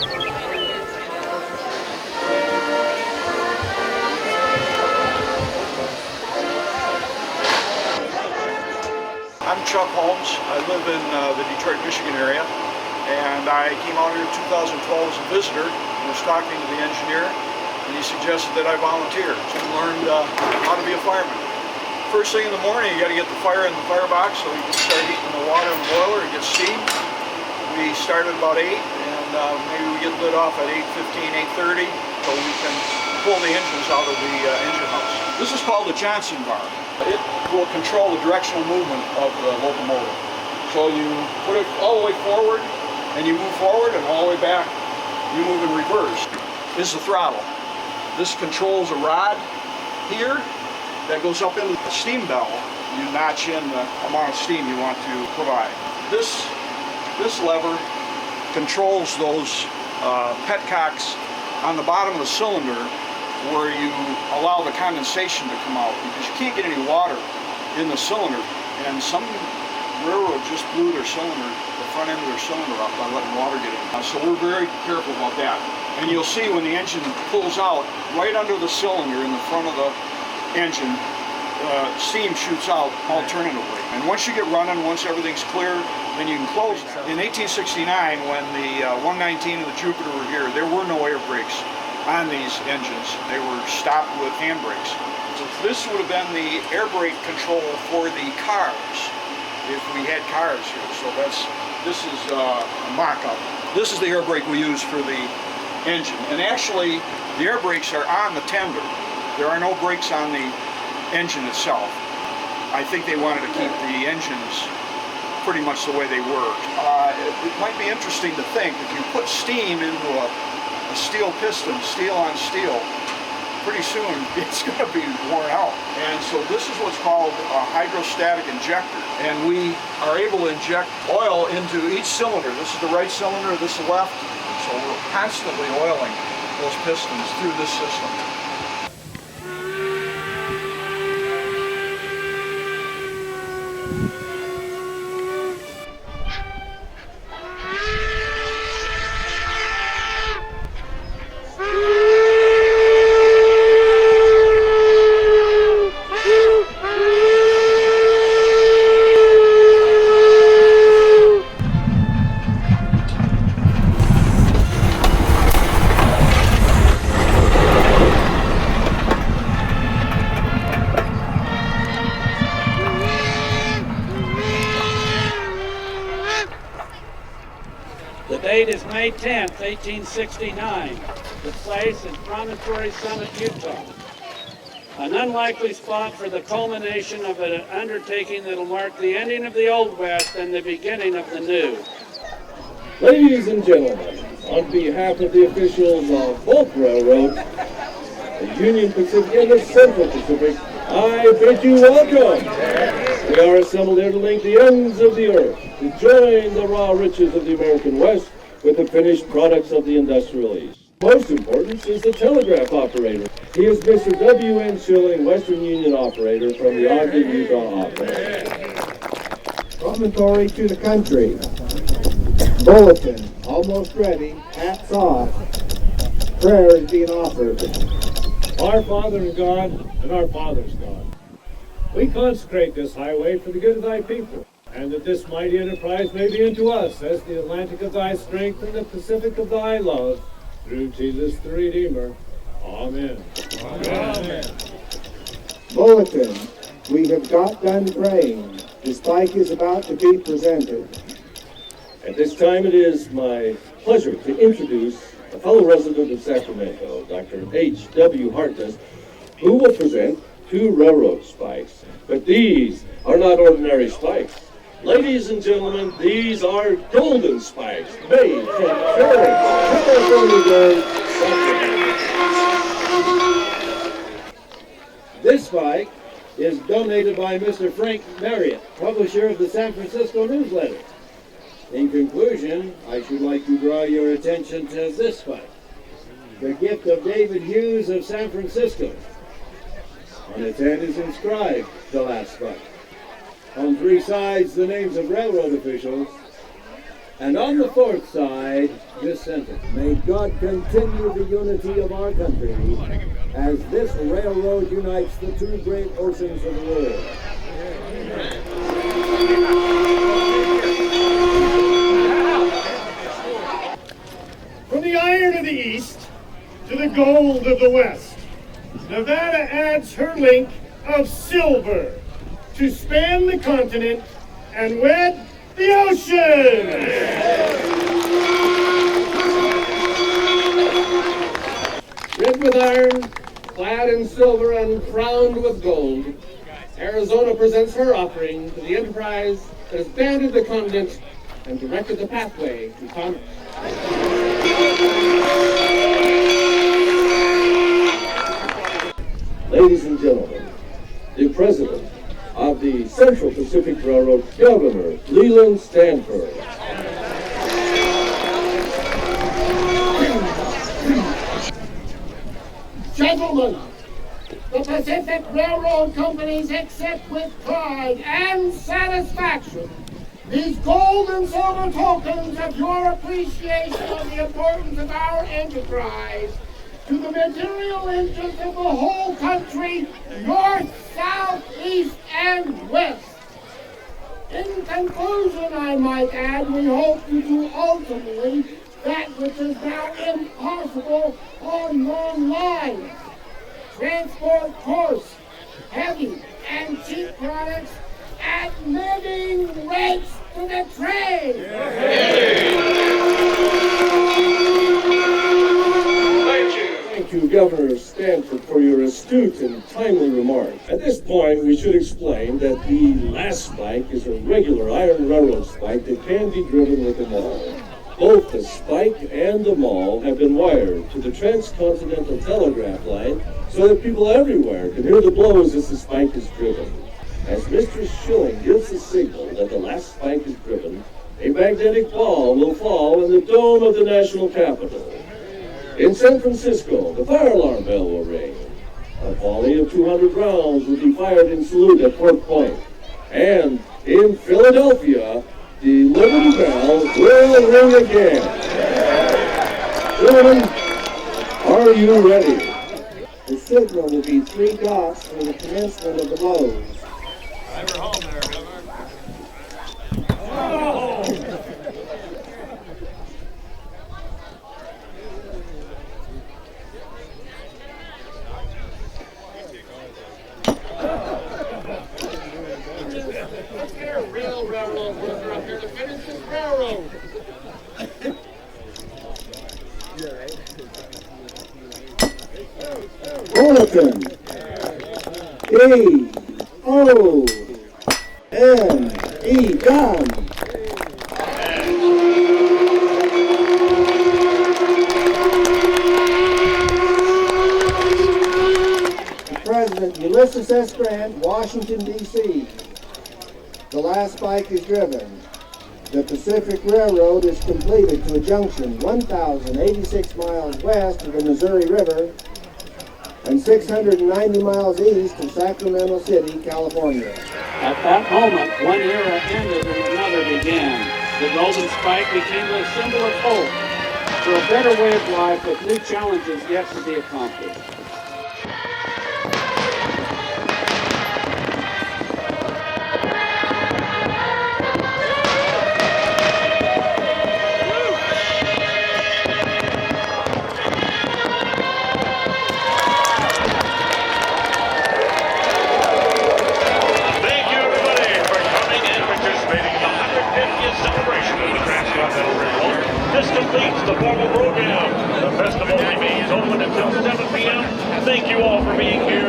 I'm Chuck Holmes. I live in the Detroit, Michigan area, and I came out here in 2012 as a visitor and was talking to the engineer, and he suggested that I volunteer to learn how to be a fireman. First thing in the morning, you got to get the fire in the firebox so you can start heating the water in the boiler and get steam. We start at about 8, and maybe we get lit off at 8:15, 8:30, so we can pull the engines out of the engine house. This is called the Johnson bar. It will control the directional movement of the locomotive. So you put it all the way forward, and you move forward, and all the way back, you move in reverse. This is the throttle. This controls a rod here that goes up into the steam bell. You notch in the amount of steam you want to provide. This lever controls those petcocks on the bottom of the cylinder where you allow the condensation to come out, because you can't get any water in the cylinder. And some railroad just blew their cylinder, the front end of their cylinder up by letting water get in. So we're very careful about that. And you'll see when the engine pulls out, right under the cylinder in the front of the engine, steam shoots out alternatively. And once you get running, once everything's clear, then you can close that. In 1869, when the 119 and the Jupiter were here, there were no air brakes on these engines. They were stopped with handbrakes. So this would have been the air brake control for the cars, if we had cars here. So this is a mock-up. This is the air brake we use for the engine. And actually, the air brakes are on the tender. There are no brakes on the engine itself. I think they wanted to keep the engines pretty much the way they were. It might be interesting to think, if you put steam into a steel piston, steel on steel, pretty soon it's going to be worn out. And so this is what's called a hydrostatic injector. And we are able to inject oil into each cylinder. This is the right cylinder, this is the left. So we're constantly oiling those pistons through this system. The date is May 10th, 1869. The place is Promontory Summit, Utah. An unlikely spot for the culmination of an undertaking that will mark the ending of the Old West and the beginning of the new. Ladies and gentlemen, on behalf of the officials of both railroads, the Union Pacific and the Central Pacific, I bid you welcome. We are assembled here to link the ends of the earth, to join the raw riches of the American West with the finished products of the industrial East. Most important is the telegraph operator. He is Mr. W.N. Schilling, Western Union operator from the Ogden, Utah office. Promontory to the country. Bulletin, almost ready, hats off. Prayer is being offered. Our Father in God and our Father's God. We consecrate this highway for the good of thy people, and that this mighty enterprise may be unto us as the Atlantic of thy strength and the Pacific of thy love, through Jesus the Redeemer. Amen. Amen. Bulletin, we have got done praying. The spike is about to be presented. At this time it is my pleasure to introduce a fellow resident of Sacramento, Dr. H.W. Hartness, who will present 2 railroad spikes. But these are not ordinary spikes. Ladies and gentlemen, these are golden spikes made from pure California gold. This spike is donated by Mr. Frank Marriott, publisher of the San Francisco Newsletter. In conclusion, I should like to draw your attention to this spike, the gift of David Hughes of San Francisco. On its end is inscribed, the last spike. On 3 sides, the names of railroad officials, And on the fourth side, this sentence. May God continue the unity of our country as this railroad unites the two great oceans of the world. From the iron of the east to the gold of the west, Nevada adds her link of silver to span the continent and wed the ocean. Red with iron, clad in silver and crowned with gold, Arizona presents her offering to the enterprise that has banded the continent and directed the pathway to commerce. Ladies and gentlemen, the President of the Central Pacific Railroad, Governor Leland Stanford. Gentlemen, the Pacific Railroad Companies accept with pride and satisfaction these gold and silver tokens of your appreciation of the importance of our enterprise to the material interests of the whole country, north, south, east, and west. In conclusion, I might add, we hope to do ultimately that which is now impossible on long lines. Transport coarse, heavy, and cheap products at living rates to the trade. Thank you, Governor Stanford, for your astute and timely remarks. At this point, we should explain that the last spike is a regular iron railroad spike that can be driven with a maul. Both the spike and the maul have been wired to the transcontinental telegraph line so that people everywhere can hear the blows as the spike is driven. As Mr. Schilling gives the signal that the last spike is driven, a magnetic ball will fall in the dome of the national capitol. In San Francisco, the fire alarm bell will ring. A volley of 200 rounds will be fired in salute at Fort Point. And in Philadelphia, the Liberty Bell will ring again. Gentlemen, are you ready? The signal will be 3 dots for the commencement of the blows. Railroad worker up here to finish this railroad. Bulletin. E-O-N-E, gun. President Ulysses S. Grant, Washington, D.C. The last spike is driven. The Pacific Railroad is completed to a junction 1,086 miles west of the Missouri River and 690 miles east of Sacramento City, California. At that moment, one era ended and another began. The Golden Spike became a symbol of hope for a better way of life with new challenges yet to be accomplished. This completes the formal program. The festival remains open until 7 p.m. Thank you all for being here.